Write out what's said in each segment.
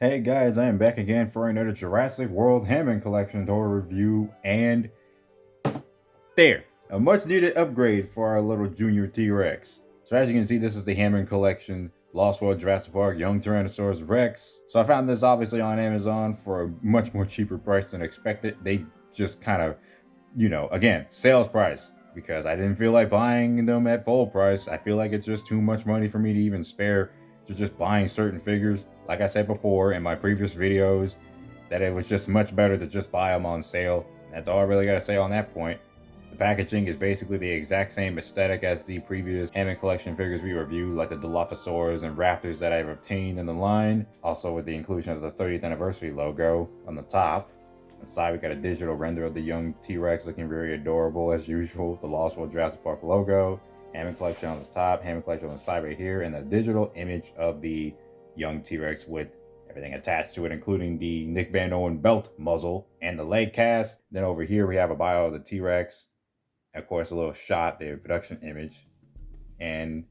Hey guys, I am back again for another Jurassic World Hammond collection toy review, and there, a much needed upgrade for our little junior T-Rex. So as you can see, this is the Hammond collection, Lost World Jurassic Park Young Tyrannosaurus Rex. So I found this obviously on Amazon for a much more cheaper price than expected. They just kind of, again, sales price, because I didn't feel like buying them at full price. I feel like it's just too much money for me to even spare to just buying certain figures. Like I said before in my previous videos, that it was just much better to just buy them on sale. That's all I really got to say on that point. The packaging is basically the exact same aesthetic as the previous Hammond collection figures we reviewed, like the Dilophosaurs and Raptors that I've obtained in the line. Also with the inclusion of the 30th anniversary logo on the top. On the side, we got a digital render of the young T-Rex looking very adorable as usual. The Lost World Jurassic Park logo, Hammond collection on the top, Hammond collection on the side right here, and a digital image of the young T-Rex with everything attached to it, including the Nick Van Owen belt muzzle and the leg cast. Then over here we have a bio of the T-Rex. Of course, a little shot, the production image. And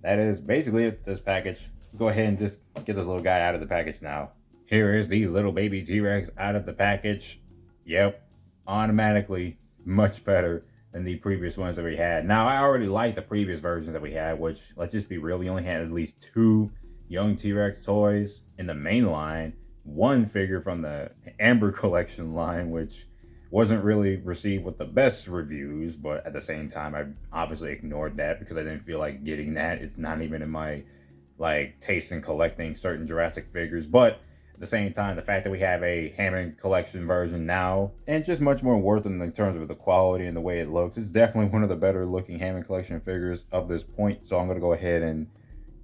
that is basically it, this package. Go ahead and just get this little guy out of the package now. Here is the little baby T-Rex out of the package. Yep, automatically much better than the previous ones that we had. Now, I already liked the previous versions that we had, which, let's just be real, we only had at least 2 young T-Rex toys in the main line. 1 figure from the Amber collection line, which wasn't really received with the best reviews, but at the same time, I obviously ignored that because I didn't feel like getting that. It's not even in my taste in collecting certain Jurassic figures, but at the same time, the fact that we have a Hammond collection version now, and just much more worth it in terms of the quality and the way it looks, it's definitely one of the better looking Hammond collection figures of this point. So I'm going to go ahead and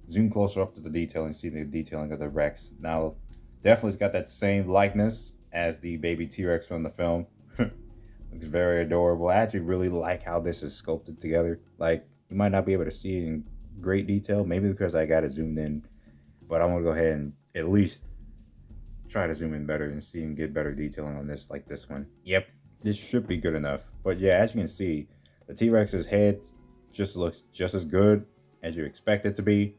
zoom closer up to the detail and see the detailing of the Rex. Now, definitely it's got that same likeness as the baby T-Rex from the film. Looks very adorable. I actually really like how this is sculpted together. Like, you might not be able to see it in great detail, maybe because I got it zoomed in, but I'm gonna go ahead and at least try to zoom in better and see and get better detailing on this, like this one. Yep, this should be good enough. But yeah, as you can see, the T-Rex's head just looks just as good as you expect it to be.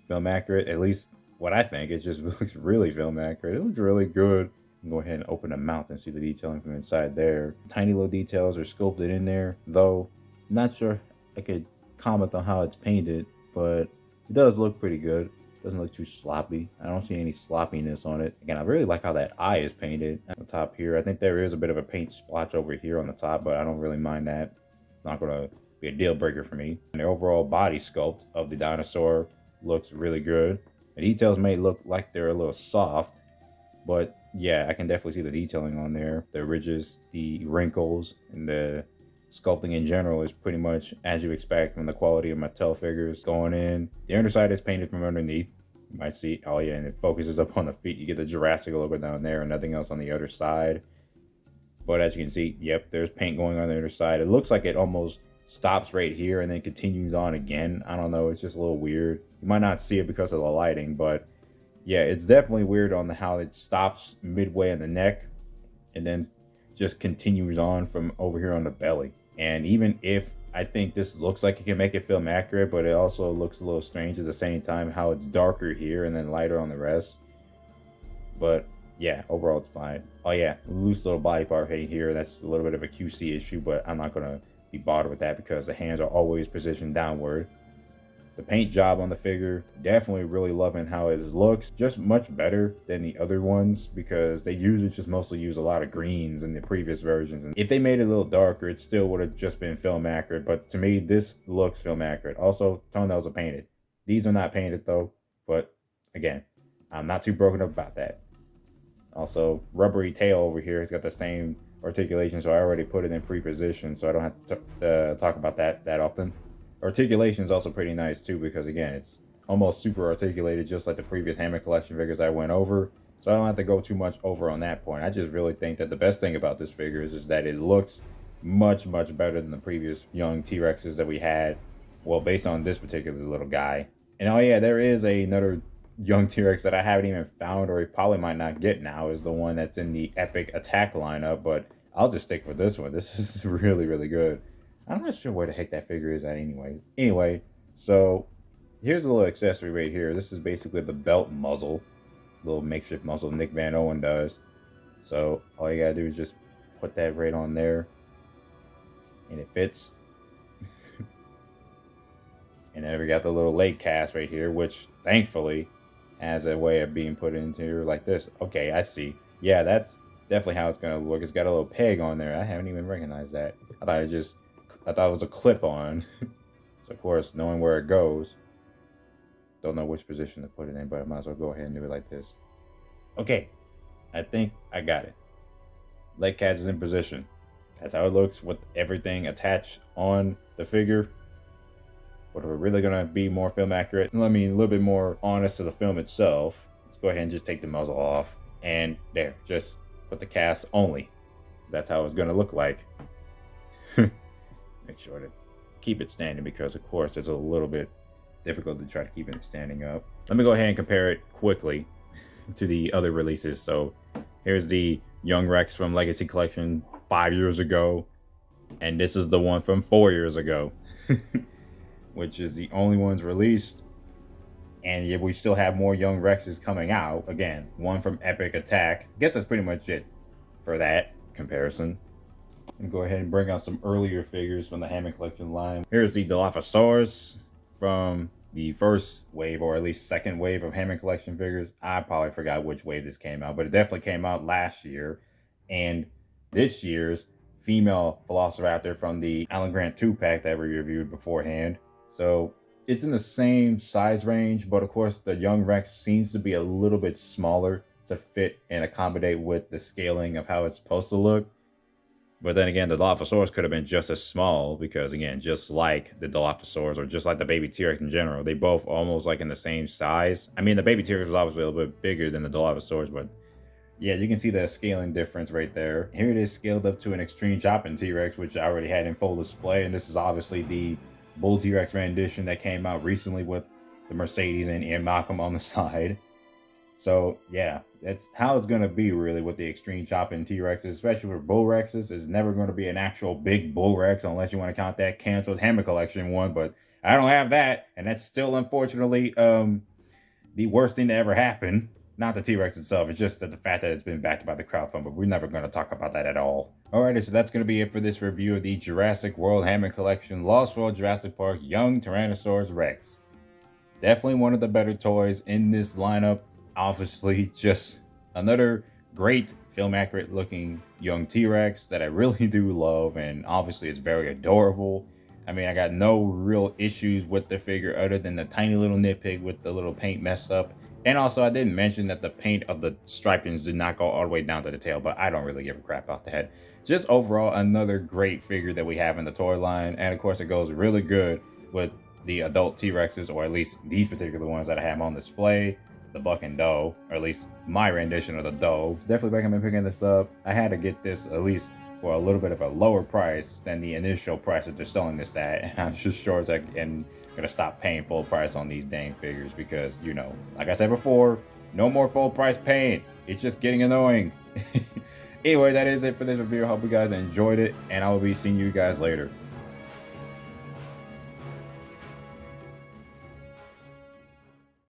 Film accurate, at least what I think. It just looks really film accurate. It looks really good. Go ahead and open the mouth and see the detailing from inside there. Tiny little details are sculpted in there, though not sure I could comment on how it's painted, but it does look pretty good. Doesn't look too sloppy. I don't see any sloppiness on it. Again, I really like how that eye is painted on the top here. I think there is a bit of a paint splotch over here on the top, but I don't really mind that. It's not gonna be a deal breaker for me. And the overall body sculpt of the dinosaur looks really good. The details may look like they're a little soft, but yeah, I can definitely see the detailing on there. The ridges, the wrinkles, and the sculpting in general is pretty much as you expect from the quality of Mattel figures going in. The underside is painted from underneath. You might see, oh yeah, and it focuses up on the feet. You get the Jurassic logo down there and nothing else on the other side. But as you can see, yep, there's paint going on the other side. It looks like it almost stops right here and then continues on again. I don't know, it's just a little weird. You might not see it because of the lighting, but yeah, it's definitely weird on how it stops midway in the neck and then just continues on from over here on the belly. And even if I think this looks like it can make it film accurate, but it also looks a little strange at the same time how it's darker here and then lighter on the rest. But yeah, overall it's fine. Oh yeah, loose little body part right here. That's a little bit of a QC issue, but I'm not gonna be bothered with that because the hands are always positioned downward. The paint job on the figure, definitely really loving how it looks. Just much better than the other ones because they usually just mostly use a lot of greens in the previous versions. And if they made it a little darker, it still would have just been film accurate. But to me, this looks film accurate. Also, toenails are painted. These are not painted though, but again, I'm not too broken up about that. Also, rubbery tail over here. It's got the same articulation, so I already put it in pre-position, so I don't have to talk about that often. Articulation is also pretty nice too because again, it's almost super articulated just like the previous Hammond collection figures I went over. So I don't have to go too much over on that point. I just really think that the best thing about this figure is that it looks much better than the previous young T-Rexes that we had. Well, based on this particular little guy. And oh yeah, there is another young T-Rex that I haven't even found or probably might not get now, is the one that's in the Epic Attack lineup, but I'll just stick with this one. This is really good. I'm not sure where the heck that figure is at anyway. Anyway, so here's a little accessory right here. This is basically the belt muzzle. little makeshift muscle Nick Van Owen does. So all you gotta do is just put that right on there, and it fits. And then we got the little leg cast right here, which thankfully has a way of being put into here like this. Okay, I see. Yeah, that's definitely how it's gonna look. It's got a little peg on there. I haven't even recognized that. I thought it was a clip on. So of course, knowing where it goes, don't know which position to put it in, but I might as well go ahead and do it like this. Okay, I think I got it. Leg cast is in position. That's how it looks with everything attached on the figure. But if we're really gonna be more film accurate, I mean a little bit more honest to the film itself, let's go ahead and just take the muzzle off, and there, just put the cast only. That's how it's gonna look like. Make sure to keep it standing, because of course it's a little bit difficult to try to keep it standing up. Let me go ahead and compare it quickly to the other releases. So here's the Young Rex from Legacy Collection 5 years ago, and this is the one from 4 years ago. Which is the only ones released. And yet we still have more Young Rexes coming out. Again, one from Epic Attack. I guess that's pretty much it for that comparison. And go ahead and bring out some earlier figures from the Hammond Collection line. Here's the Dilophosaurus from the first wave, or at least second wave of Hammond Collection figures. I probably forgot which wave this came out, but it definitely came out last year. And this year's female Velociraptor from the Alan Grant 2-pack that we reviewed beforehand. So it's in the same size range, but of course the Young Rex seems to be a little bit smaller to fit and accommodate with the scaling of how it's supposed to look. But then again, the Dilophosaurus could have been just as small, because again, just like the Dilophosaurus, or just like the baby T-Rex in general, they both almost like in the same size. I mean, the baby T-Rex was obviously a little bit bigger than the Dilophosaurus, but yeah, you can see the scaling difference right there. Here it is scaled up to an extreme chopping T-Rex, which I already had in full display, and this is obviously the Bull T-Rex rendition that came out recently with the Mercedes and Ian Malcolm on the side. So yeah, that's how it's going to be really with the extreme chopping T-Rexes, especially for Bull Rexes. It's never going to be an actual big Bull Rex unless you want to count that canceled Hammond Collection one, but I don't have that, and that's still unfortunately the worst thing to ever happen. Not the T-Rex itself, it's just that the fact that it's been backed by the crowdfund, but we're never going to talk about that at all. Alrighty, so that's going to be it for this review of the Jurassic World Hammond Collection Lost World Jurassic Park Young Tyrannosaurus Rex. Definitely one of the better toys in this lineup. Obviously, just another great film accurate looking young T-Rex that I really do love, and obviously it's very adorable. I mean, I got no real issues with the figure other than the tiny little nitpick with the little paint mess up. And also, I didn't mention that the paint of the stripings did not go all the way down to the tail, but I don't really give a crap about that. Just overall, another great figure that we have in the toy line. And of course, it goes really good with the adult T-Rexes, or at least these particular ones that I have on display. The Buck and Doe, or at least my rendition of the Doe. Definitely recommend picking this up. I had to get this at least for a little bit of a lower price than the initial price that they're selling this at. And I'm just sure as I am gonna stop paying full price on these dang figures, because, you know, like I said before, no more full price paying. It's just getting annoying. Anyway, that is it for this review. I hope you guys enjoyed it, and I will be seeing you guys later.